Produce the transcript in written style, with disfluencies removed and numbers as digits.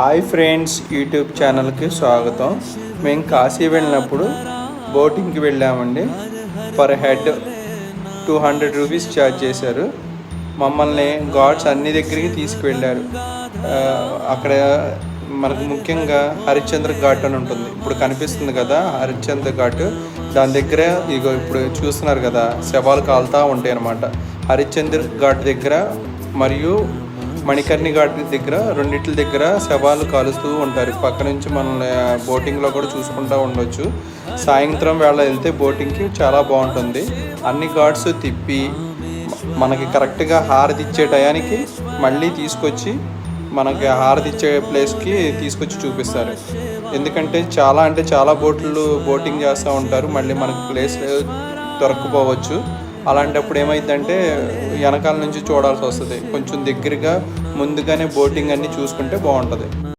Hi friends, YouTube ఛానల్కి స్వాగతం. మేము కాశీ వెళ్ళినప్పుడు బోటింగ్కి వెళ్ళామండి. పర్ హెడ్ 200 రూపీస్ ఛార్జ్ చేశారు. మమ్మల్ని గాడ్స్ అన్ని దగ్గరికి తీసుకువెళ్ళారు. అక్కడ మనకు ముఖ్యంగా హరిశ్చంద్ర ఘాట్ అని ఉంటుంది. ఇప్పుడు కనిపిస్తుంది కదా హరిశ్చంద్ర ఘాట్. దాని దగ్గర ఇగో ఇప్పుడు చూస్తున్నారు కదా శవాలు కాలుతూ ఉంటాయి అన్నమాట. హరిశ్చంద్ర ఘాట్ దగ్గర మరియు మణికర్ణి ఘాట్ దగ్గర రెండిట్ల దగ్గర శవాలు కాలుస్తూ ఉంటారు. పక్క నుంచి మనల్ని బోటింగ్లో కూడా చూసుకుంటూ ఉండొచ్చు. సాయంత్రం వేళ వెళ్తే బోటింగ్కి చాలా బాగుంటుంది. అన్ని ఘాట్స్ తిప్పి మనకి కరెక్ట్గా హారతి ఇచ్చే టయానికి మళ్ళీ తీసుకొచ్చి మనకి హారతి ఇచ్చే ప్లేస్కి తీసుకొచ్చి చూపిస్తారు. ఎందుకంటే చాలా బోట్లు బోటింగ్ చేస్తూ ఉంటారు. మళ్ళీ మనకు ప్లేస్ దొరకపోవచ్చు. అలాంటప్పుడు ఏమైందంటే వెనకాల నుంచి చూడాల్సి వస్తుంది. కొంచెం దగ్గరగా ముందుగానే బోటింగ్ అన్నీ చూసుకుంటే బాగుంటుంది.